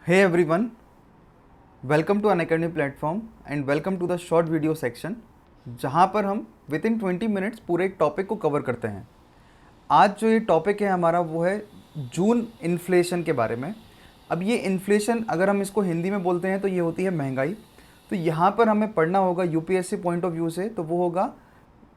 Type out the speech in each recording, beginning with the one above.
Hey everyone, welcome to Unacademy platform and welcome to the short video section जहाँ पर हम with in 20 minutes पूरे एक topic को कवर करते हैं। आज जो ये टॉपिक है हमारा वो है जून इन्फ्लेशन के बारे में। अब ये इन्फ्लेशन अगर हम इसको हिंदी में बोलते हैं तो ये होती है महंगाई। तो यहाँ पर हमें पढ़ना होगा यूपीएससी पॉइंट ऑफ व्यू से, तो वो होगा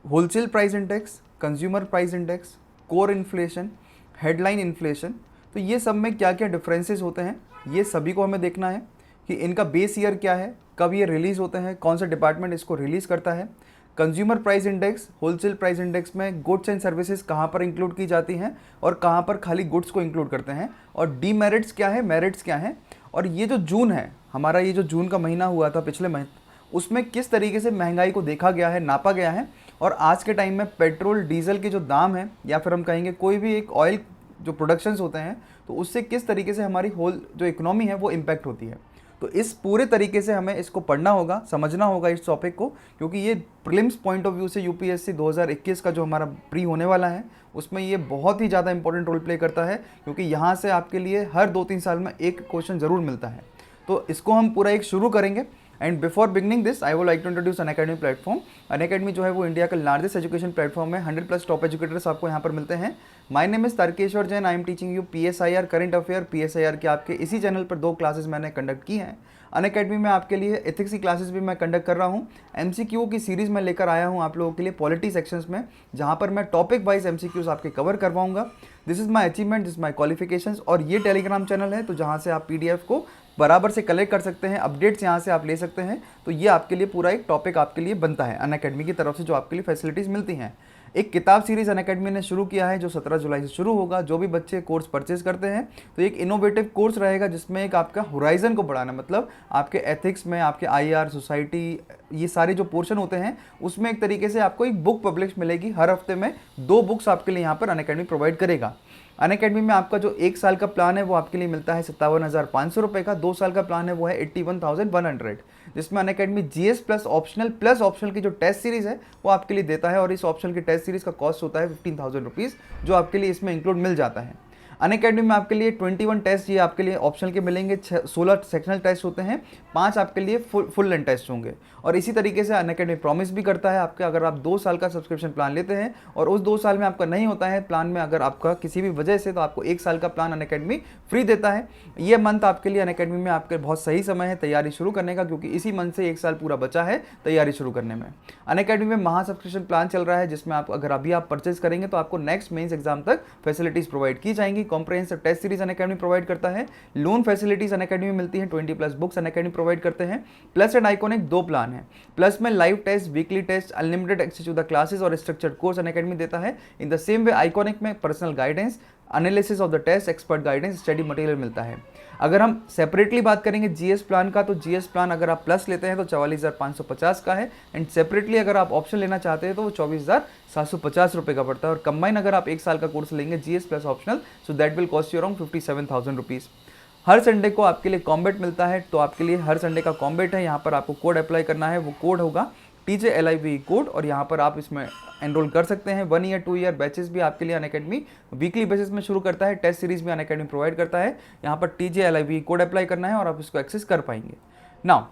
wholesale price index, consumer price index, core inflation, headline inflation. तो ये सब में क्या क्या डिफरेंसेस होते हैं ये सभी को हमें देखना है कि इनका बेस ईयर क्या है, कब ये रिलीज़ होते हैं, कौन सा डिपार्टमेंट इसको रिलीज़ करता है। Consumer price index, wholesale price index में गुड्स एंड सर्विसेज कहाँ पर इंक्लूड की जाती हैं और कहाँ पर खाली गुड्स को इंक्लूड करते हैं, और डीमेरिट्स क्या है, मेरिट्स क्या है। और ये जो जून है हमारा, ये जो जून का महीना हुआ था पिछले महीने, उसमें किस तरीके से महंगाई को देखा गया है, नापा गया है, और आज के टाइम में पेट्रोल डीजल के जो दाम हैं या फिर हम कहेंगे कोई भी एक ऑयल जो प्रोडक्शंस होते हैं तो उससे किस तरीके से हमारी होल जो इकोनॉमी है वो इम्पैक्ट होती है। तो इस पूरे तरीके से हमें इसको पढ़ना होगा, समझना होगा इस टॉपिक को, क्योंकि ये प्रीलिम्स पॉइंट ऑफ व्यू से यूपीएससी 2021 का जो हमारा प्री होने वाला है उसमें ये बहुत ही ज़्यादा इंपॉर्टेंट रोल प्ले करता है, क्योंकि यहाँ से आपके लिए हर 2-3 साल में एक क्वेश्चन ज़रूर मिलता है। तो इसको हम पूरा एक शुरू करेंगे। And before beginning this I would like to introduce Unacademy platform. Unacademy जो है वो इंडिया का लार्जेस्ट एजुकेशन प्लेटफॉर्म है। 100+ टॉप एजुकेटर्स आपको यहाँ पर मिलते हैं। My name is Tarkeshwar Jain, I am teaching you PSIR current affair. PSIR के आपके इसी चैनल पर 2 क्लासेस मैंने कंडक्ट की हैं। अनअकैडमी में आपके लिए एथिक्स की क्लासेस भी मैं कंडक्ट कर रहा हूँ। MCQ की सीरीज़ में लेकर आया हूँ आप लोगों के लिए पॉलिटी सेक्शंस में, जहाँ पर मैं टॉपिक वाइज MCQs आपके कवर करवाऊंगा। This is my achievement, this my qualifications. और ये टेलीग्राम चैनल है तो जहाँ से आप PDF को बराबर से कलेक्ट कर सकते हैं, अपडेट्स यहाँ से आप ले सकते हैं। तो ये आपके लिए पूरा एक टॉपिक आपके लिए बनता है अनअकैडमी की तरफ से, जो आपके लिए फैसिलिटीज़ मिलती हैं। एक किताब सीरीज़ अनअकैडमी ने शुरू किया है जो 17 जुलाई से शुरू होगा। जो भी बच्चे कोर्स परचेज करते हैं तो एक इनोवेटिव कोर्स रहेगा जिसमें एक आपका होराइजन को बढ़ाना, मतलब आपके एथिक्स में, आपके IR, सोसाइटी, ये सारे जो पोर्शन होते हैं उसमें एक तरीके से आपको एक बुक पब्लिश मिलेगी। हर हफ्ते में 2 बुक्स आपके लिए यहाँ पर अनअकैडमी प्रोवाइड करेगा। अनअकैडमी में आपका जो 1 साल का प्लान है वो आपके लिए मिलता है 57,500 रुपये का। 2 साल का प्लान है वो है 81,100, जिसमें अनअकैडमी GS प्लस ऑप्शनल की जो टेस्ट सीरीज़ है वो आपके लिए देता है। और इस ऑप्शनल की टेस्ट सीरीज़ का कॉस्ट होता है 15,000 रुपीज़, जो आपके लिए इसमें इंक्लूड मिल जाता है। अनअकैडमी में आपके लिए 21 टेस्ट ये आपके लिए ऑप्शनल के मिलेंगे, 16 सेक्शनल टेस्ट होते हैं, 5 आपके लिए फुल लेंथ टेस्ट होंगे। और इसी तरीके से अनअकैडमी प्रॉमिस भी करता है आपके, अगर आप 2 साल का सब्सक्रिप्शन प्लान लेते हैं और उस 2 साल में आपका नहीं होता है प्लान में अगर आपका किसी भी वजह से, तो आपको 1 साल का प्लान अनअकैडमी फ्री देता है। ये मंथ आपके लिए अनअकैडमी में आपके बहुत सही समय है तैयारी शुरू करने का, क्योंकि इसी मंथ से 1 साल पूरा बचा है तैयारी शुरू करने में। अनअकैडमी में महा सब्सक्रिप्शन प्लान चल रहा है जिसमें आप अगर अभी आप परचेज करेंगे तो आपको नेक्स्ट मेंस एग्जाम तक फैसिलिटीज प्रोवाइड की जाएंगी। Comprehensive test series Unacademy provide करता है। लोन फैसिलिटीज अनअकैडमी में मिलती हैं। 20+ बुक्स अनअकैडमी प्रोवाइड करते हैं। प्लस एंड आइकॉनिक 2 प्लान है। प्लस में live test, weekly test, unlimited access to the classes और स्ट्रक्चर्ड कोर्स अनअकैडमी देता है। In the same way Iconic में personal guidance, analysis of the test, expert guidance, study material मिलता है। अगर हम सेपरेटली बात करेंगे GS प्लान का, तो GS प्लान अगर आप प्लस लेते हैं तो 44,550 का है। एंड सेपरेटली अगर आप ऑप्शन लेना चाहते हैं तो वो 24,750 रुपये का पड़ता है। और कंबाइन अगर आप 1 साल का कोर्स लेंगे GS plus optional, so that will cost you around 57,000 rupees. Her Sunday को आपके लिए कॉम्बेट मिलता है, तो आपके लिए हर संडे का कॉम्बेट है। यहाँ पर आपको कोड अप्लाई करना है, वो कोड होगा TJLIV कोड, और यहाँ पर आप इसमें एनरोल कर सकते हैं। 1 ईयर 2 ईयर बैचेस भी आपके लिए अनअकैडमी वीकली बेसिस में शुरू करता है। टेस्ट सीरीज भी अनअकैडमी प्रोवाइड करता है। यहाँ पर TJLIV कोड अप्लाई करना है और आप इसको एक्सेस कर पाएंगे। नाउ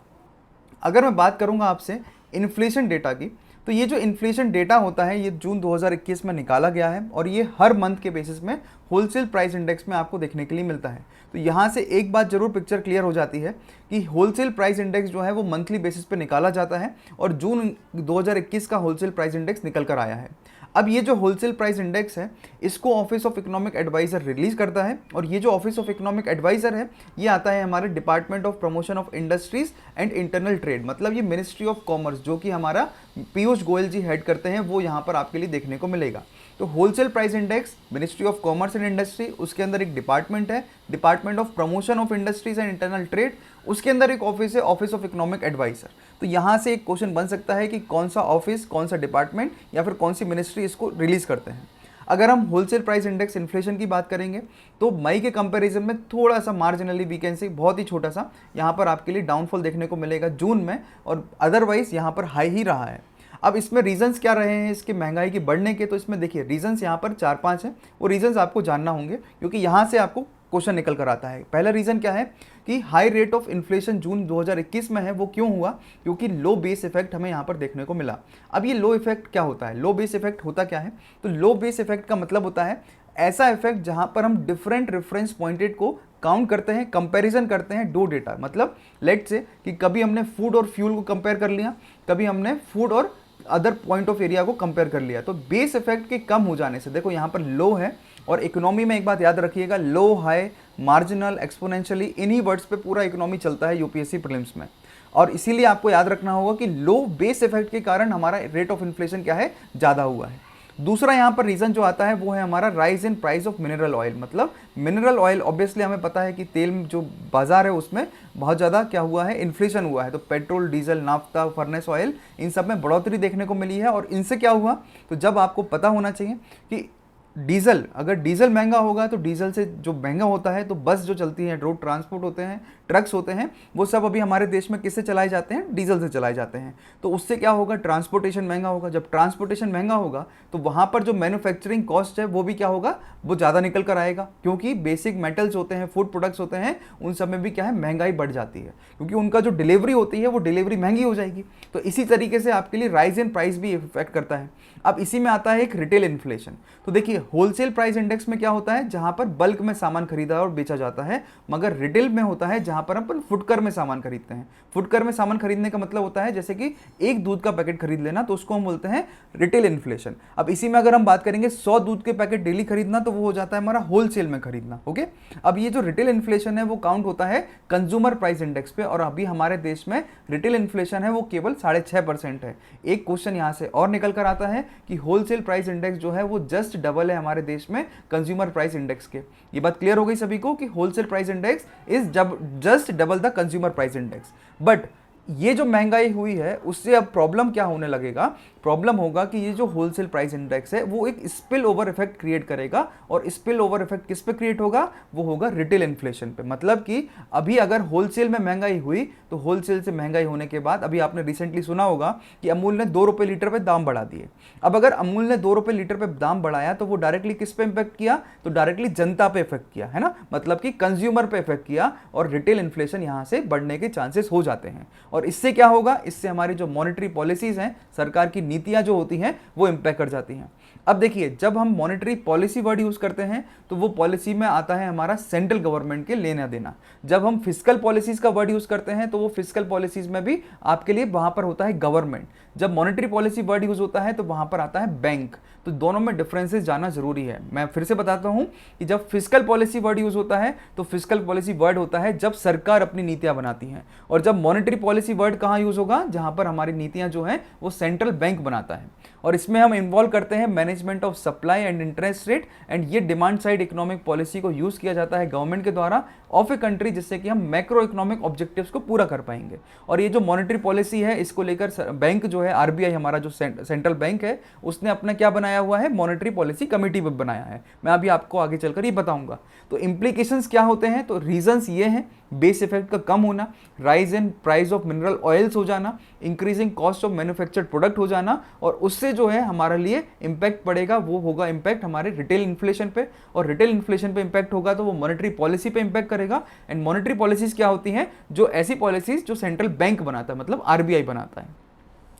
अगर मैं बात करूँगा आपसे इन्फ्लेशन डेटा की, तो ये जो इन्फ्लेशन डेटा होता है ये जून 2021 में निकाला गया है, और ये हर मंथ के बेसिस में होलसेल प्राइस इंडेक्स में आपको देखने के लिए मिलता है। तो यहाँ से एक बात जरूर पिक्चर क्लियर हो जाती है कि होलसेल प्राइस इंडेक्स जो है वो मंथली बेसिस पे निकाला जाता है, और जून 2021 का होलसेल प्राइस इंडेक्स निकल कर आया है। अब ये जो होलसेल प्राइस इंडेक्स है इसको office of economic adviser release करता है, और ये जो ऑफिस ऑफ इकोनॉमिक एडवाइजर है ये आता है हमारे department of promotion of industries and internal trade, मतलब ये मिनिस्ट्री ऑफ कॉमर्स, जो कि हमारा पीयूष गोयल जी हेड करते हैं, वो यहाँ पर आपके लिए देखने को मिलेगा। तो wholesale price index, ministry of commerce and industry, उसके अंदर एक डिपार्टमेंट है department of promotion of industries and internal trade, उसके अंदर एक ऑफिस है ऑफिस ऑफ इकोनॉमिक एडवाइजर। तो यहाँ से एक क्वेश्चन बन सकता है कि कौन सा ऑफिस, कौन सा डिपार्टमेंट या फिर कौन सी मिनिस्ट्री इसको रिलीज करते हैं। अगर हम होलसेल प्राइस इंडेक्स इन्फ्लेशन की बात करेंगे तो मई के कंपैरिजन में थोड़ा सा मार्जिनली वी कैन से बहुत ही छोटा सा यहाँ पर आपके लिए डाउनफॉल देखने को मिलेगा जून में, और अदरवाइज यहाँ पर हाई ही रहा है। अब इसमें रीजंस क्या रहे हैं इसके महंगाई के बढ़ने के, तो इसमें देखिए रीजंस यहाँ पर 4-5 हैं, वो रीजंस आपको जानना होंगे क्योंकि यहाँ से आपको क्वेश्चन निकल कर आता है। पहला रीज़न क्या है कि हाई रेट ऑफ इन्फ्लेशन जून 2021 में है, वो क्यों हुआ? क्योंकि लो बेस इफेक्ट हमें यहाँ पर देखने को मिला। अब ये लो इफेक्ट क्या होता है, लो बेस इफेक्ट होता क्या है? तो लो बेस इफेक्ट का मतलब होता है ऐसा इफेक्ट जहाँ पर हम डिफरेंट रेफरेंस पॉइंटेड को काउंट करते हैं, कंपैरिजन करते हैं दो डेटा। मतलब लेट से कि कभी हमने फूड और फ्यूल को कंपेयर कर लिया, कभी हमने फूड और अदर पॉइंट ऑफ एरिया को कंपेयर कर लिया। तो बेस इफेक्ट के कम हो जाने से, देखो यहाँ पर लो है, और इकोनॉमी में एक बात याद रखिएगा, लो, हाई, मार्जिनल, एक्सपोनेंशियली, इन्हीं वर्ड्स पे पूरा इकोनॉमी चलता है यूपीएससी प्रीलिम्स में। और इसीलिए आपको याद रखना होगा कि लो बेस इफेक्ट के कारण हमारा रेट ऑफ इन्फ्लेशन क्या है, ज़्यादा हुआ है। दूसरा यहाँ पर रीज़न जो आता है वो है हमारा rise in price of mineral oil. मतलब मिनरल ऑयल ऑब्वियसली हमें पता है कि तेल में जो बाजार है उसमें बहुत ज़्यादा क्या हुआ है, इन्फ्लेशन हुआ है। तो petrol, diesel, naphtha, furnace oil, इन सब में बढ़ोतरी देखने को मिली है। और इनसे क्या हुआ, तो जब आपको पता होना चाहिए कि डीजल, अगर डीजल महंगा होगा तो डीजल से जो महंगा होता है, तो बस जो चलती है, रोड ट्रांसपोर्ट होते हैं, ट्रक्स होते हैं, वो सब अभी हमारे देश में किससे चलाए जाते हैं, डीजल से चलाए जाते हैं। तो उससे क्या होगा, ट्रांसपोर्टेशन महंगा होगा। जब ट्रांसपोर्टेशन महंगा होगा तो वहाँ पर जो मैन्युफैक्चरिंग कॉस्ट है वो भी क्या होगा, वो ज़्यादा निकल कर आएगा, क्योंकि बेसिक मेटल्स होते हैं, फूड प्रोडक्ट्स होते हैं, उन सब में भी क्या है, महंगाई बढ़ जाती है, क्योंकि उनका जो डिलीवरी होती है वो डिलीवरी महंगी हो जाएगी। तो इसी तरीके से आपके लिए राइज इन प्राइस भी इफेक्ट करता है। अब इसी में आता है एक रिटेल इन्फ्लेशन। तो देखिए होलसेल प्राइस इंडेक्स में क्या होता है, जहां पर बल्क में सामान खरीदा और बेचा जाता है, मगर रिटेल में होता है जहां पर अपन फुटकर में सामान खरीदते हैं। फुटकर में सामान खरीदने का मतलब होता है जैसे कि एक दूध का पैकेट खरीद लेना, तो उसको हम बोलते हैं रिटेल इन्फ्लेशन। अब इसी में अगर हम बात करेंगे 100 दूध के पैकेट डेली खरीदना, तो वो हो जाता है हमारा होलसेल में खरीदना। ओके, अब ये जो रिटेल इन्फ्लेशन है वो काउंट होता है कंज्यूमर प्राइस इंडेक्स पे, और अभी हमारे देश में रिटेल इन्फ्लेशन है वो केवल 6.5% है। एक क्वेश्चन यहाँ से और निकल कर आता है कि होलसेल प्राइस इंडेक्स जो है वो जस्ट डबल है हमारे देश में कंज्यूमर प्राइस इंडेक्स के। ये बात क्लियर हो गई सभी को कि wholesale price index is just double the consumer price index. But ये जो महंगाई हुई है उससे अब प्रॉब्लम क्या होने लगेगा, प्रॉब्लम होगा कि ये जो होलसेल प्राइस इंडेक्स है वो एक स्पिल ओवर इफेक्ट क्रिएट करेगा, और स्पिल ओवर इफेक्ट किस पे क्रिएट होगा, वो होगा रिटेल इन्फ्लेशन पे। मतलब कि अभी अगर होलसेल में महंगाई हुई, तो होलसेल से महंगाई होने के बाद अभी आपने रिसेंटली सुना होगा कि अमूल ने 2 रुपये लीटर पे दाम बढ़ा दिए। अब अगर अमूल ने 2 रुपये लीटर पे दाम बढ़ाया तो वो डायरेक्टली किस पे इंपैक्ट किया, तो डायरेक्टली जनता पे इफेक्ट किया, है ना, मतलब कि कंज्यूमर पे इफेक्ट किया, और रिटेल इन्फ्लेशन यहां से बढ़ने के चांसेस हो जाते हैं। और इससे क्या होगा, इससे हमारी जो मॉनेटरी पॉलिसीज हैं, सरकार की नीतियां जो होती हैं, वो इंपैक्ट कर जाती हैं। अब देखिए जब हम मॉनेटरी पॉलिसी वर्ड यूज करते हैं तो वो पॉलिसी में आता है हमारा सेंट्रल गवर्नमेंट के लेना देना। जब हम फिस्कल पॉलिसीज का वर्ड यूज करते हैं तो वो फिस्कल पॉलिसीज में भी आपके लिए वहां पर होता है गवर्नमेंट। जब मॉनेटरी पॉलिसी वर्ड यूज होता है तो वहां पर आता है बैंक। तो दोनों में डिफरेंसेस जानना जरूरी है। मैं फिर से बताता हूं कि जब फिस्कल पॉलिसी वर्ड यूज होता है तो फिस्कल पॉलिसी वर्ड होता है जब सरकार अपनी नीतियां बनाती है, और जब मॉनेटरी पॉलिसी वर्ड कहां यूज होगा, जहां पर हमारी नीतियां जो है वो सेंट्रल बैंक बनाता है। और इसमें हम इन्वॉल्व करते हैं management of supply and interest rate, and ये डिमांड साइड इकोनॉमिक पॉलिसी को यूज किया जाता है गवर्नमेंट के द्वारा ऑफ ए कंट्री, जिससे कि हम मैक्रो इकोनॉमिक ऑब्जेक्टिव्स को पूरा कर पाएंगे। और ये जो मॉनेटरी पॉलिसी है इसको लेकर बैंक जो है, आरबीआई हमारा जो सेंट्रल बैंक है, उसने अपना क्या बनाया हुआ है, मॉनेटरी पॉलिसी कमेटी बनाया है। मैं अभी आपको आगे चलकर ये बताऊंगा। तो इंप्लीकेशंस क्या होते हैं, तो रीजंस ये हैं, बेस इफेक्ट का कम होना, rise in price of mineral oils हो जाना, increasing cost of manufactured product हो जाना, और उससे जो है हमारे लिए इंपैक्ट पड़ेगा, वो होगा इंपैक्ट हमारे रिटेल इन्फ्लेशन पे। और रिटेल इन्फ्लेशन पे इंपैक्ट होगा तो वो मॉनेटरी पॉलिसी पे इंपैक्ट करेगा। एंड मॉनेटरी पॉलिसीज क्या होती हैं, जो ऐसी पॉलिसीज जो सेंट्रल बैंक बनाता है, मतलब आरबीआई बनाता है।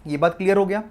ये बात क्लियर हो गया।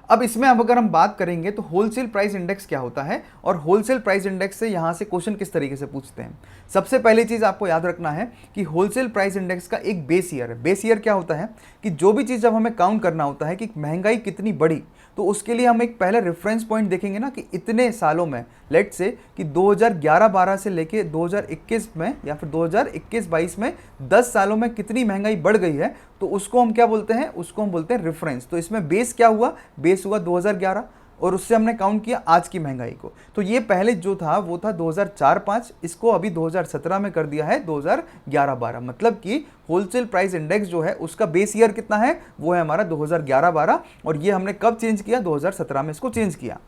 अब इसमें अब अगर हम बात करेंगे तो होलसेल प्राइस इंडेक्स क्या होता है, और होलसेल प्राइस इंडेक्स से यहाँ से क्वेश्चन किस तरीके से पूछते हैं। सबसे पहली चीज़ आपको याद रखना है कि होलसेल प्राइस इंडेक्स का एक बेस ईयर है। बेस ईयर क्या होता है कि जो भी चीज़ जब हमें काउंट करना होता है कि महंगाई कितनी बढ़ी, तो उसके लिए हम एक पहले रेफरेंस पॉइंट देखेंगे ना कि इतने सालों में, लेट से कि 2011-12 से लेके 2021 में या फिर 2021-22 में 10 सालों में कितनी महंगाई बढ़ गई है, तो उसको हम क्या बोलते हैं, उसको हम बोलते हैं रेफरेंस। तो इसमें बेस क्या हुआ, बेस हुआ 2011, और उससे हमने काउंट किया आज की महंगाई को। तो ये पहले जो था वो था 2004-5, इसको अभी 2017 में कर दिया है 2011-12। मतलब कि होलसेल प्राइस इंडेक्स जो है उसका बेस ईयर कितना है, वो है हमारा 2011-12, और ये हमने कब चेंज किया, 2017 में इसको चेंज किया।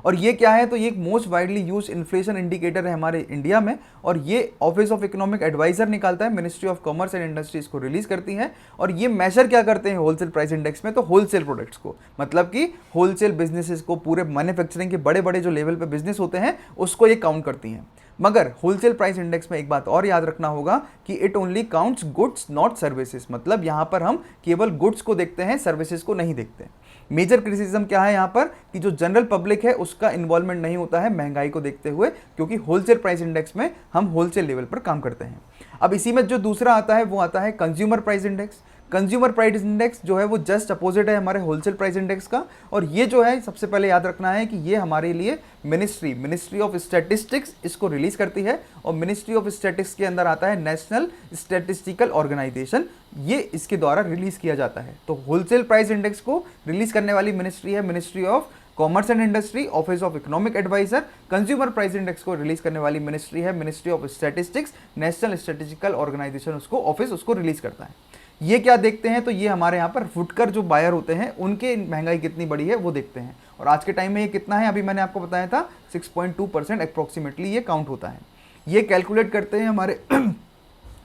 और ये क्या है, तो ये एक most widely use inflation indicator है हमारे इंडिया में, और ये ऑफिस ऑफ इकोनॉमिक एडवाइजर निकालता है, ministry of commerce and industry इसको रिलीज करती है। और ये मेजर क्या करते हैं होलसेल प्राइस इंडेक्स में, तो होलसेल प्रोडक्ट्स को, मतलब कि होलसेल बिजनेसेस को, पूरे मैन्युफैक्चरिंग के बड़े बड़े जो लेवल पे बिजनेस होते हैं उसको ये काउंट करती हैं। मगर होलसेल प्राइस इंडेक्स में एक बात और याद रखना होगा कि it only counts goods not services, मतलब यहां पर हम केवल गुड्स को देखते हैं, सर्विसेज को नहीं देखते। मेजर क्रिटिसिज्म क्या है यहाँ पर कि जो जनरल पब्लिक है उसका इन्वॉल्वमेंट नहीं होता है महंगाई को देखते हुए, क्योंकि होलसेल प्राइस इंडेक्स में हम होलसेल लेवल पर काम करते हैं। अब इसी में जो दूसरा आता है वो आता है consumer price index. Consumer price index जो है वो जस्ट अपोजिट है हमारे होलसेल प्राइस इंडेक्स का, और ये जो है सबसे पहले याद रखना है कि ये हमारे लिए मिनिस्ट्री ऑफ स्टैटिस्टिक्स इसको रिलीज करती है, और मिनिस्ट्री ऑफ स्टैटिस्टिक्स के अंदर आता है नेशनल स्टैटिस्टिकल ऑर्गेनाइजेशन, ये इसके द्वारा रिलीज किया जाता है। तो होलसेल प्राइस इंडेक्स को रिलीज करने वाली मिनिस्ट्री है ministry of commerce and industry, office of economic adviser. Consumer price index को रिलीज करने वाली मिनिस्ट्री है ministry of statistics, national statistical organisation उसको ऑफिस उसको रिलीज करता है। ये क्या देखते हैं, तो ये हमारे यहाँ पर फुटकर जो बायर होते हैं उनके महंगाई कितनी बड़ी है वो देखते हैं, और आज के टाइम में ये कितना है, अभी मैंने आपको बताया था 6.2% अप्रोक्सीमेटली ये काउंट होता है। ये कैलकुलेट करते हैं हमारे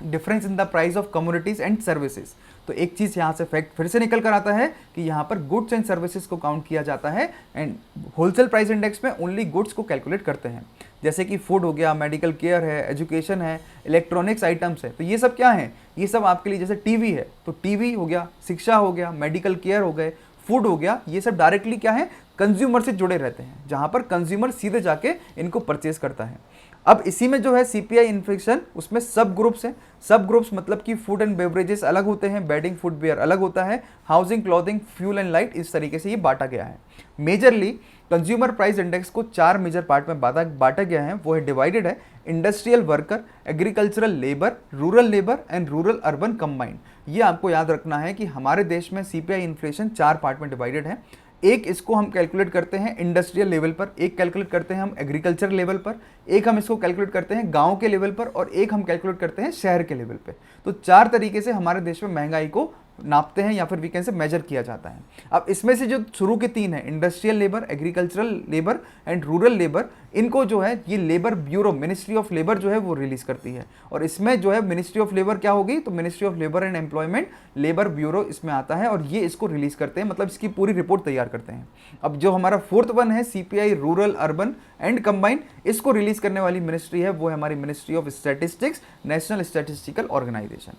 difference in the price of commodities and services. तो एक चीज़ यहाँ से फैक्ट फिर से निकल कर आता है कि यहाँ पर गुड्स एंड सर्विसेज को काउंट किया जाता है, एंड होलसेल प्राइस इंडेक्स में ओनली गुड्स को कैलकुलेट करते हैं, जैसे कि फूड हो गया, मेडिकल केयर है, एजुकेशन है, इलेक्ट्रॉनिक्स आइटम्स है। तो ये सब क्या है, ये सब आपके लिए, जैसे टीवी है तो टीवी हो गया, शिक्षा हो गया, मेडिकल केयर हो गए, फूड हो गया, ये सब डायरेक्टली क्या है कंज्यूमर से जुड़े रहते हैं, जहाँ पर कंज्यूमर सीधे जाके इनको परचेज करता है। अब इसी में जो है सीपीआई इन्फ्लेशन, उसमें सब ग्रुप्स हैं। सब ग्रुप्स मतलब कि फूड एंड बेवरेजेस अलग होते हैं, बेडिंग फुटवेयर अलग होता है, housing clothing fuel and light, इस तरीके से ये बांटा गया है। मेजरली कंज्यूमर प्राइस इंडेक्स को 4 मेजर पार्ट में बांटा गया है, वो है डिवाइडेड है industrial worker, agricultural labour, rural labour and rural urban combined. ये आपको याद रखना है कि हमारे देश में सीपीआई इन्फ्लेशन 4 पार्ट में डिवाइडेड है। एक इसको हम कैलकुलेट करते हैं इंडस्ट्रियल लेवल पर, एक कैलकुलेट करते हैं हम एग्रीकल्चर लेवल पर, एक हम इसको कैलकुलेट करते हैं गांव के लेवल पर, और एक हम कैलकुलेट करते हैं शहर के लेवल पे। तो 4 तरीके से हमारे देश में महंगाई को नापते हैं या फिर वीकेंड से मेजर किया जाता है। अब इसमें से जो शुरू के 3 है industrial labour, agricultural labour and rural labour, इनको जो है ये labour bureau ministry of labour जो है वो रिलीज करती है, और इसमें जो है मिनिस्ट्री ऑफ लेबर क्या होगी, तो ministry of labour and employment labour bureau इसमें आता है, और ये इसको रिलीज करते हैं, मतलब इसकी पूरी रिपोर्ट तैयार करते हैं। अब जो हमारा 4th वन है CPI rural urban and combined, इसको रिलीज करने वाली मिनिस्ट्री है वो है हमारी ministry of statistics, national statistical organisation.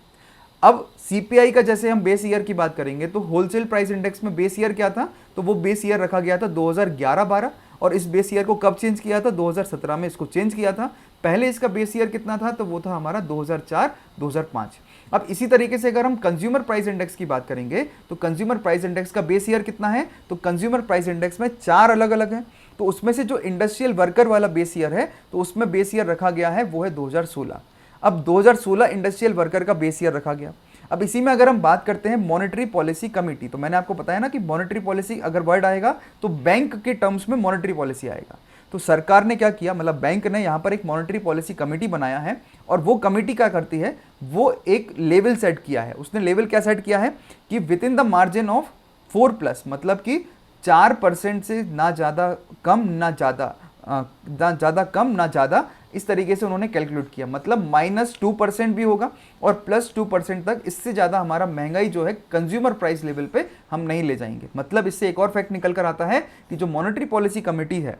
अब सीपीआई का जैसे हम बेस ईयर की बात करेंगे, तो होलसेल प्राइस इंडेक्स में बेस ईयर क्या था, तो वो बेस ईयर रखा गया था 2011-12, और इस बेस ईयर को कब चेंज किया था, 2017 में इसको चेंज किया था। पहले इसका बेस ईयर कितना था, तो वो था हमारा 2004-2005। अब इसी तरीके से अगर हम कंज्यूमर प्राइस इंडेक्स की बात करेंगे, तो कंज्यूमर प्राइस इंडेक्स का बेस ईयर कितना है, तो कंज्यूमर प्राइस इंडेक्स में 4 अलग अलग है। तो उसमें से जो इंडस्ट्रियल वर्कर वाला बेस ईयर है, तो उसमें बेस ईयर रखा गया है वो है 2016। अब 2016 इंडस्ट्रियल वर्कर का बेस ईयर रखा गया। अब इसी में अगर हम बात करते हैं मॉनेटरी पॉलिसी कमेटी, तो मैंने आपको बताया ना कि मॉनेटरी पॉलिसी अगर वर्ड आएगा तो बैंक के टर्म्स में मॉनेटरी पॉलिसी आएगा। तो सरकार ने क्या किया, मतलब बैंक ने यहाँ पर एक मॉनेटरी पॉलिसी कमेटी बनाया है, और वो कमेटी क्या करती है, वो एक लेवल सेट किया है। उसने लेवल क्या सेट किया है कि with in the margin of 4+, मतलब कि 4% से ना ज़्यादा कम ना ज़्यादा कम ना ज़्यादा, इस तरीके से उन्होंने कैलकुलेट किया। मतलब -2% भी होगा और +2% तक, इससे ज़्यादा हमारा महंगाई जो है कंज्यूमर प्राइस लेवल पे हम नहीं ले जाएंगे। मतलब इससे एक और फैक्ट निकल कर आता है कि जो मॉनेटरी पॉलिसी कमेटी है,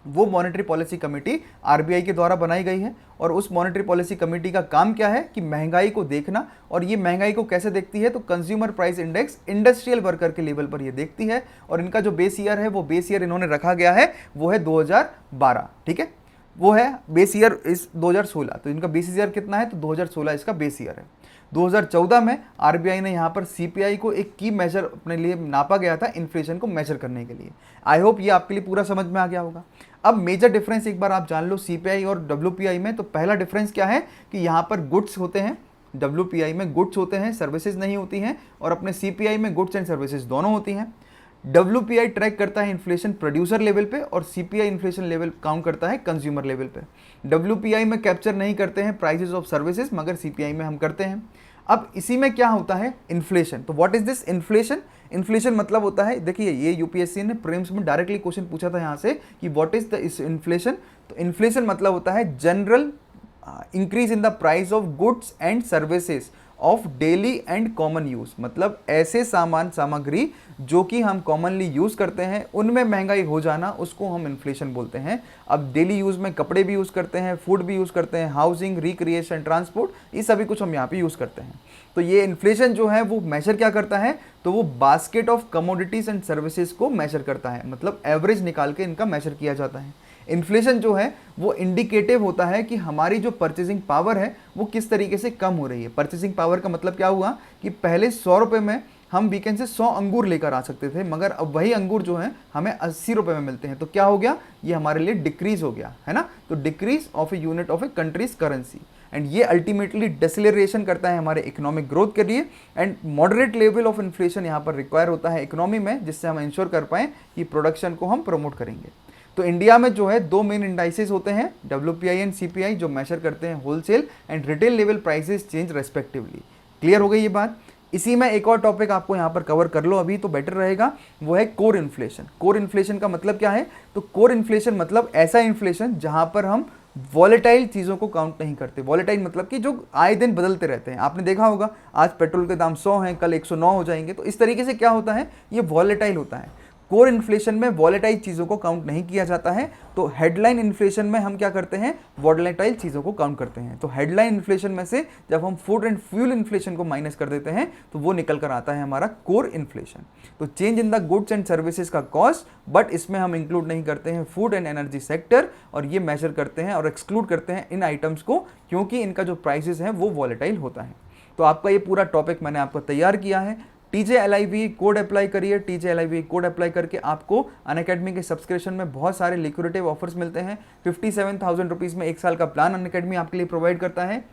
वो मॉनेटरी पॉलिसी कमेटी आरबीआई के द्वारा बनाई गई है, और उस मॉनेटरी पॉलिसी कमेटी का काम क्या है कि महंगाई को देखना। और ये महंगाई को कैसे देखती है, तो consumer price index industrial worker के लेवल पर ये देखती है, और इनका जो बेस ईयर है, वो बेस ईयर इन्होंने रखा गया है वो है 2012, ठीक है, वो है बेस ईयर इस 2016। तो इनका बेस ईयर कितना है, तो 2016 इसका बेस ईयर है। 2014 में आरबीआई ने यहाँ पर सीपीआई को एक की मेजर अपने लिए नापा गया था इन्फ्लेशन को मेजर करने के लिए। आई होप ये आपके लिए पूरा समझ में आ गया होगा। अब मेजर डिफरेंस एक बार आप जान लो सीपीआई और डब्ल्यूपीआई में। तो पहला डिफरेंस क्या है कि यहाँ पर गुड्स होते हैं, डब्ल्यूपीआई में गुड्स होते हैं, सर्विसेज नहीं होती हैं, और अपने सीपीआई में गुड्स एंड सर्विसेज दोनों होती हैं। WPI ट्रैक करता है इन्फ्लेशन प्रोड्यूसर लेवल पे और CPI इन्फ्लेशन लेवल काउंट करता है कंज्यूमर लेवल पे। WPI में कैप्चर नहीं करते हैं प्राइसेस ऑफ सर्विसेज, मगर CPI में हम करते हैं। अब इसी में क्या होता है, इन्फ्लेशन। तो what is this inflation? Inflation मतलब होता है, देखिए ये यूपीएससी ने प्रीलिम्स में डायरेक्टली क्वेश्चन पूछा था यहाँ से कि व्हाट इज द इन्फ्लेशन। तो इन्फ्लेशन मतलब होता है general increase in the price of goods and services of daily and common use, मतलब ऐसे सामान सामग्री जो कि हम कॉमनली यूज करते हैं उनमें महंगाई हो जाना, उसको हम इन्फ्लेशन बोलते हैं। अब डेली यूज में कपड़े भी यूज करते हैं, फूड भी यूज करते हैं, हाउसिंग, रिक्रिएशन, ट्रांसपोर्ट, ये सभी कुछ हम यहाँ पे यूज करते हैं। तो ये इन्फ्लेशन जो है वो मेजर क्या करता है, तो वो basket of commodities and services को मेजर करता है, मतलब एवरेज निकाल के इनका मेजर किया जाता है। इन्फ्लेशन जो है वो इंडिकेटिव होता है कि हमारी जो परचेसिंग पावर है वो किस तरीके से कम हो रही है। परचेसिंग पावर का मतलब क्या हुआ कि पहले 100 रुपये में हम वीकेंड से 100 अंगूर लेकर आ सकते थे, मगर अब वही अंगूर जो है हमें 80 रुपये में मिलते हैं। तो क्या हो गया, ये हमारे लिए डिक्रीज हो गया है ना। तो decrease of a unit of A countries currency, and ये अल्टीमेटली डिसलेरेशन करता है हमारे इकोनॉमिक ग्रोथ के लिए। And moderate level of inflation यहाँ पर रिक्वायर होता है इकोनॉमी में, जिससे हम इंश्योर कर पाएँ कि प्रोडक्शन को हम प्रमोट करेंगे। तो इंडिया में जो है दो मेन इंडाइसेस होते हैं, WPI एंड CPI, जो मेजर करते हैं wholesale and retail level prices change respectively. Clear हो गई ये बात। इसी में एक और टॉपिक आपको यहाँ पर कवर कर लो अभी तो बेटर रहेगा, वो है कोर इन्फ्लेशन। कोर इन्फ्लेशन का मतलब क्या है, तो कोर इन्फ्लेशन मतलब ऐसा इन्फ्लेशन जहाँ पर हम वॉलेटाइल चीज़ों को काउंट नहीं करते। वॉलेटाइल मतलब कि जो आए दिन बदलते रहते हैं। आपने देखा होगा आज पेट्रोल के दाम 100 हैं, कल 109 हो जाएंगे। तो इस तरीके से क्या होता है, ये वॉलेटाइल होता है। कोर इन्फ्लेशन में वॉलेटाइल चीज़ों को काउंट नहीं किया जाता है। तो हेडलाइन इन्फ्लेशन में हम क्या करते हैं, वॉलेटाइल चीज़ों को काउंट करते हैं। तो हेडलाइन इन्फ्लेशन में से जब हम फूड एंड फ्यूल इन्फ्लेशन को माइनस कर देते हैं तो वो निकल कर आता है हमारा कोर इन्फ्लेशन। तो change in the goods and services का कॉस्ट, बट इसमें हम इंक्लूड नहीं करते हैं फूड एंड एनर्जी सेक्टर, और ये मेजर करते हैं और एक्सक्लूड करते हैं इन आइटम्स को, क्योंकि इनका जो प्राइसेस है वो वॉलेटाइल होता है। तो आपका ये पूरा टॉपिक मैंने आपको तैयार किया है। TJLIV कोड अप्लाई करिए। TJLIV कोड अप्लाई करके आपको अनअकैडमी के सब्सक्रिप्शन में बहुत सारे लिक्विडेटिव ऑफर्स मिलते हैं। 57,000 रुपीज़ में 1 साल का प्लान अनअकैडमी आपके लिए प्रोवाइड करता है।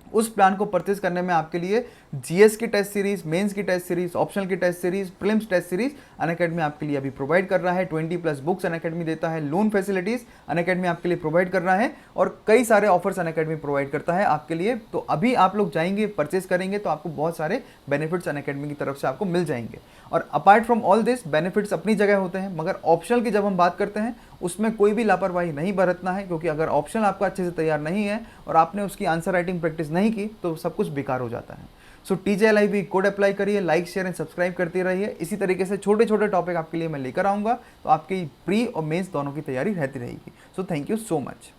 उस प्लान को परचेज करने में आपके लिए GS की टेस्ट सीरीज, मेंस की टेस्ट सीरीज, ऑप्शनल की test series, prelims test series Unacademy आपके लिए अभी प्रोवाइड कर रहा है। 20+ बुक्स अनअकैडमी देता है, लोन फैसिलिटीज अनअकैडमी आपके लिए प्रोवाइड कर रहा है, और कई सारे ऑफर्स अनअकैडमी प्रोवाइड करता है आपके लिए। तो अभी आप लोग जाएंगे, परचेज करेंगे तो आपको बहुत सारे बेनिफिट्स अनअकैडमी की तरफ से आपको मिल जाएंगे। और apart from all this, benefits अपनी जगह होते हैं, मगर ऑप्शनल की जब हम बात करते हैं उसमें कोई भी लापरवाही नहीं बरतना है, क्योंकि अगर ऑप्शनल आपका अच्छे से तैयार नहीं है और आपने उसकी आंसर राइटिंग प्रैक्टिस नहीं की तो सब कुछ बेकार हो जाता है। सो TJLIV कोड अप्लाई करिए, लाइक शेयर एंड सब्सक्राइब करते रहिए। इसी तरीके से छोटे छोटे टॉपिक आपके लिए मैं लेकर आऊँगा, तो आपकी प्री और मेंस दोनों की तैयारी रहती रहेगी। So thank you so much.